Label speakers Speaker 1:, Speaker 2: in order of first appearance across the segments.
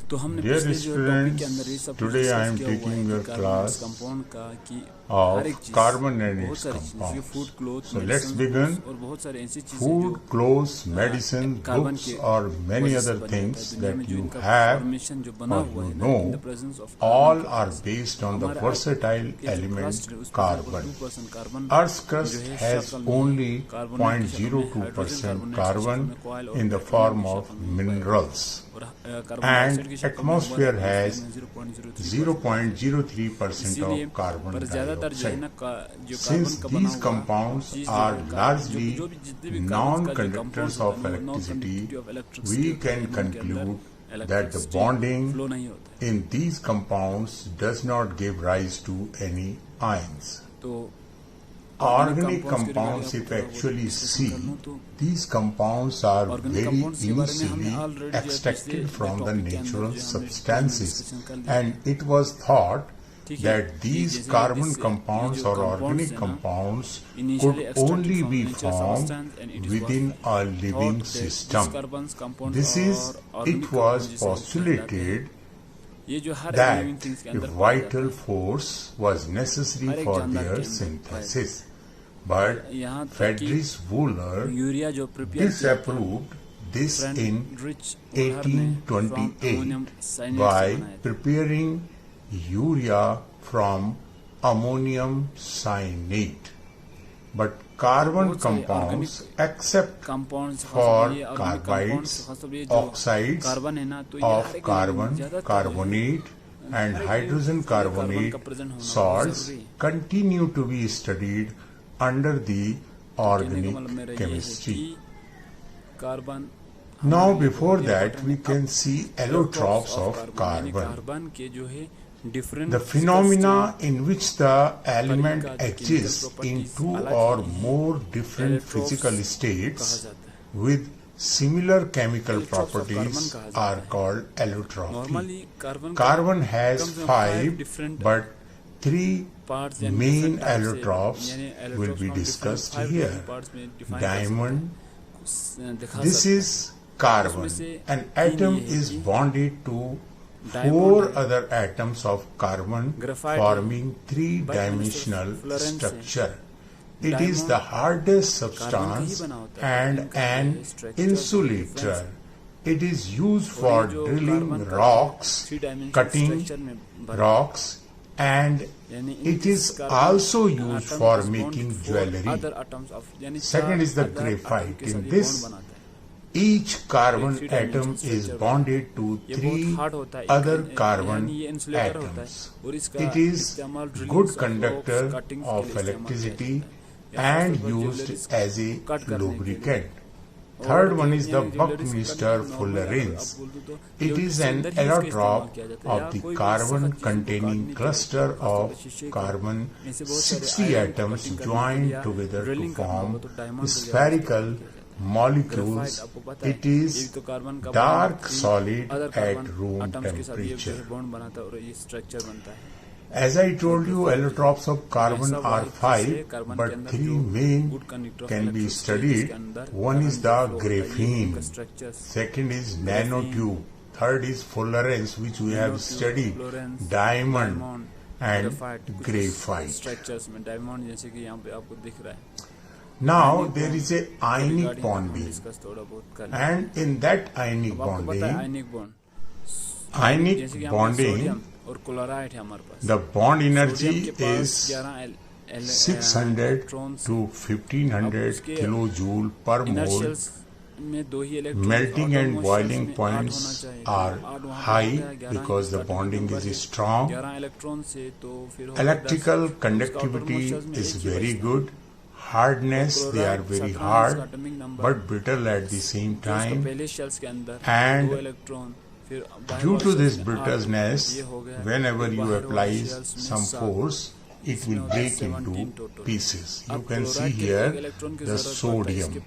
Speaker 1: तो हमने
Speaker 2: Dear
Speaker 1: पिछले जो टॉपिक के अंदर ये
Speaker 2: students,
Speaker 1: सब
Speaker 2: today I am
Speaker 1: डिस्कस किया हुआ
Speaker 2: taking
Speaker 1: है
Speaker 2: your
Speaker 1: कि कार्बन
Speaker 2: class
Speaker 1: कंपाउंड का कि
Speaker 2: of
Speaker 1: हर एक चीज
Speaker 2: carbon and
Speaker 1: बहुत
Speaker 2: its
Speaker 1: सारी चीजें जैसे
Speaker 2: compounds.
Speaker 1: Food cloth
Speaker 2: So let's
Speaker 1: medicine
Speaker 2: begin.
Speaker 1: और बहुत सारी ऐसी चीजें
Speaker 2: Food,
Speaker 1: जो
Speaker 2: clothes, medicine,
Speaker 1: कार्बन
Speaker 2: books
Speaker 1: के
Speaker 2: or many
Speaker 1: वजह से
Speaker 2: other
Speaker 1: बन जाता है
Speaker 2: things
Speaker 1: दुनिया में
Speaker 2: that
Speaker 1: जो
Speaker 2: you
Speaker 1: इनका
Speaker 2: have
Speaker 1: फॉर्मेशन जो बना
Speaker 2: or
Speaker 1: हुआ
Speaker 2: you
Speaker 1: है ना in the
Speaker 2: know,
Speaker 1: presence of
Speaker 2: all
Speaker 1: carbon
Speaker 2: are based on the
Speaker 1: हमारे
Speaker 2: versatile
Speaker 1: ये जो
Speaker 2: element
Speaker 1: crust है, उसमें
Speaker 2: carbon.
Speaker 1: 2% कार्बन
Speaker 2: Earth's
Speaker 1: जो
Speaker 2: crust
Speaker 1: है
Speaker 2: has
Speaker 1: शक्ल में
Speaker 2: only
Speaker 1: कार्बोनेट की शक्ल में हाइड्रोजन
Speaker 2: 0.02%
Speaker 1: कार्बोनेट की शक्ल
Speaker 2: carbon
Speaker 1: में कॉइल और
Speaker 2: in the
Speaker 1: पेट्रोलियम
Speaker 2: form
Speaker 1: की
Speaker 2: of
Speaker 1: शक्ल में
Speaker 2: minerals.
Speaker 1: और कार्बन डाइऑक्साइड की
Speaker 2: And
Speaker 1: शक्ल में
Speaker 2: atmosphere has
Speaker 1: 0.003%
Speaker 2: 0.03%
Speaker 1: इसीलिए
Speaker 2: of carbon
Speaker 1: पर ज्यादातर जो है
Speaker 2: dioxide.
Speaker 1: ना जो
Speaker 2: Since
Speaker 1: कार्बन का बना
Speaker 2: these
Speaker 1: हुआ
Speaker 2: compounds
Speaker 1: चीज जो
Speaker 2: are
Speaker 1: है
Speaker 2: largely
Speaker 1: जो भी जितने भी कार्बन का जो
Speaker 2: non-conductors
Speaker 1: कंपाउंड्स
Speaker 2: of
Speaker 1: होता है no
Speaker 2: electricity,
Speaker 1: conductivity of electricity
Speaker 2: we can conclude that the bonding
Speaker 1: flow नहीं होता है
Speaker 2: in these compounds does not give rise to any ions.
Speaker 1: तो
Speaker 2: Organic compounds, if actually see, these compounds are very initially extracted from the natural substances, and it was thought that these carbon compounds or organic compounds could only be formed within a living system. It was postulated that a vital force was necessary for their synthesis. But Friedrich Wöhler
Speaker 1: urea जो prepare
Speaker 2: disapproved this in 1828 by preparing urea from ammonium cyanate. But carbon compounds, except
Speaker 1: compounds
Speaker 2: for carbides, oxides
Speaker 1: carbon है ना तो ये
Speaker 2: of
Speaker 1: हर एक
Speaker 2: carbon,
Speaker 1: ज्यादातर
Speaker 2: carbonate and hydrogen carbonate salts continue to be studied under the organic chemistry.
Speaker 1: Carbon
Speaker 2: Now before that we can see allotropes of carbon.
Speaker 1: Carbon के जो है different
Speaker 2: The phenomena in which the element exists in two or more different physical states with similar chemical properties are called allotropy. Carbon has 5 but 3 main allotropes will be discussed here. Diamond, this is carbon. An atom is bonded to 4 other atoms of carbon forming 3-dimensional structure. It is the hardest substance and an insulator. It is used for drilling rocks, cutting rocks, and it is also used for making jewelry. Second is the graphite. In this, each carbon atom is bonded to 3 other carbon atoms. It is good conductor of electricity and used as a lubricant. Third one is the Buckminster fullerenes. It is an allotrope of the carbon-containing cluster of carbon 60 atoms joined together to form spherical molecules. It is dark solid at room temperature. As I told you, allotropes of carbon are 5, but 3 main can be studied. One is the graphene, second is nanotube, third is fullerenes, which we have studied, diamond and graphite. Now there is a ionic bonding, and in that ionic bonding, the bond energy is 600 to 1500 kilojoule per mole. Melting and boiling points are high because the bonding is strong. Electrical conductivity is very good. Hardness, they are very hard but brittle at the same time, and due to this brittleness, whenever you apply some force, it will break into pieces. You can see here the sodium.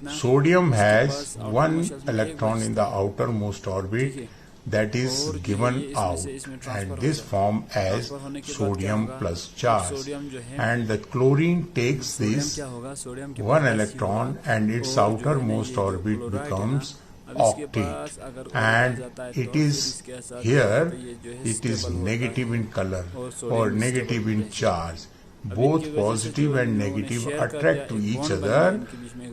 Speaker 2: Sodium has 1 electron in the outermost orbit that is given out, and this form as sodium plus charge, and the chlorine takes this 1 electron and its outermost orbit becomes octet, and it is here it is negative in color or negative in charge. Both positive and negative attract to each other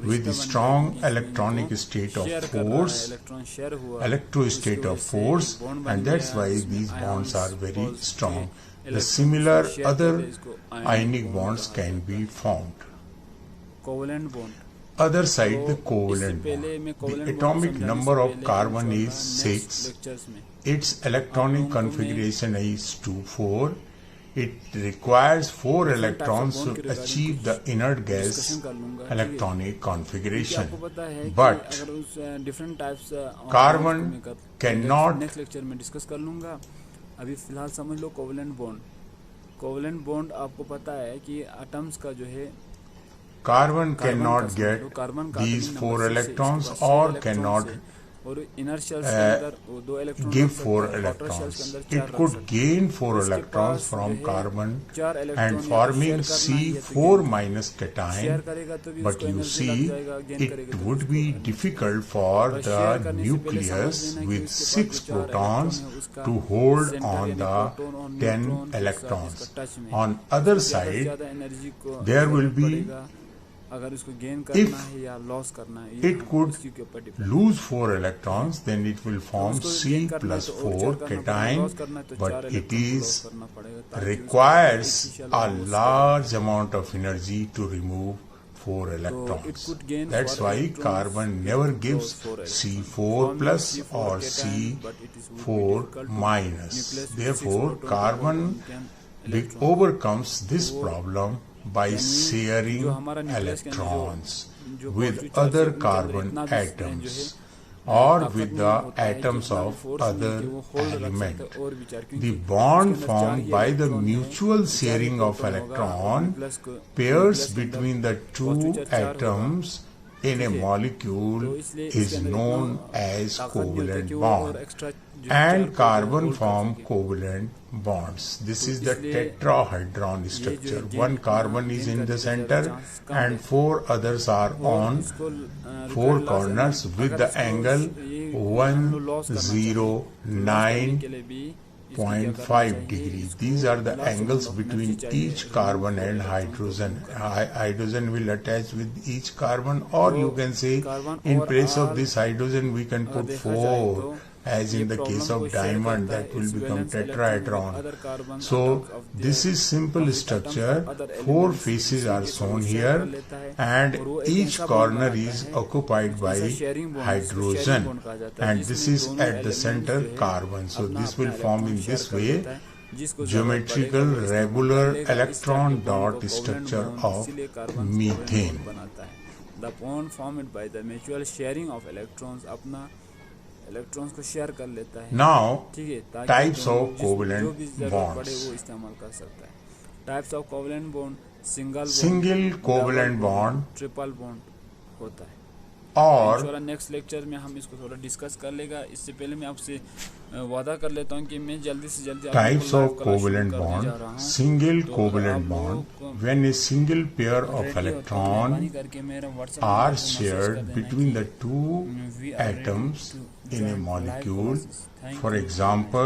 Speaker 2: with strong electronic state of force, electrostate of force, and that's why these bonds are very strong. The similar other ionic bonds can be formed.
Speaker 1: Covalent bond,
Speaker 2: Other side, the covalent bond. The atomic number of carbon is 6. Its electronic configuration is 2,4. It requires 4 electrons to achieve the inert gas electronic configuration. But carbon cannot.
Speaker 1: Next lecture में discuss कर लूंगा. अभी फिलहाल समझ लो covalent bond. Covalent bond आपको पता है कि एटम्स का जो है
Speaker 2: Carbon cannot get these 4 electrons or cannot give 4 electrons. It could gain 4 electrons from carbon and forming C4 minus cation, but you see it would be difficult for the nucleus with 6 protons to hold on the 10 electrons. On other side, there will be,
Speaker 1: अगर इसको gain करना है या loss करना है,
Speaker 2: it could lose 4 electrons, then it will form C plus 4 cation, but it is requires a large amount of energy to remove 4 electrons. That's why carbon never gives C4 plus or C4 minus. Therefore, carbon overcomes this problem by sharing electrons with other carbon atoms or with the atoms of other element. The bond formed by the mutual sharing of electron pairs between the two atoms in a molecule is known as covalent bond, and carbon form covalent bonds. This is the tetrahedron structure. One carbon is in the center and 4 others are on 4 corners with the angle 109.5 degrees. These are the angles between each carbon and hydrogen. Hydrogen will attach with each carbon, or you can say in place of this hydrogen we can put 4, as in the case of diamond, that will become tetrahedron. So this is simple structure. 4 faces are shown here and each corner is occupied by hydrogen, and this is at the center carbon. So this will form in this way geometrical regular electron dot structure of methane.
Speaker 1: The bond formed by the mutual sharing of electrons अपना electrons को share कर लेता है.
Speaker 2: Now,
Speaker 1: ठीक है, ताकि
Speaker 2: types of
Speaker 1: जो भी
Speaker 2: covalent
Speaker 1: जरूरत
Speaker 2: bonds.
Speaker 1: पड़े वो इस्तेमाल कर सकता है. Types of covalent bond,
Speaker 2: Single covalent bond
Speaker 1: triple bond होता है.
Speaker 2: or
Speaker 1: इंशाल्लाह नेक्स्ट लेक्चर में हम इसको थोड़ा डिस्कस कर लेगा. इससे पहले मैं आपसे वादा कर लेता हूँ कि मैं जल्दी से जल्दी
Speaker 2: types of covalent bond. Single covalent bond, when a single pair of electrons are shared between the two atoms in a molecule. For example,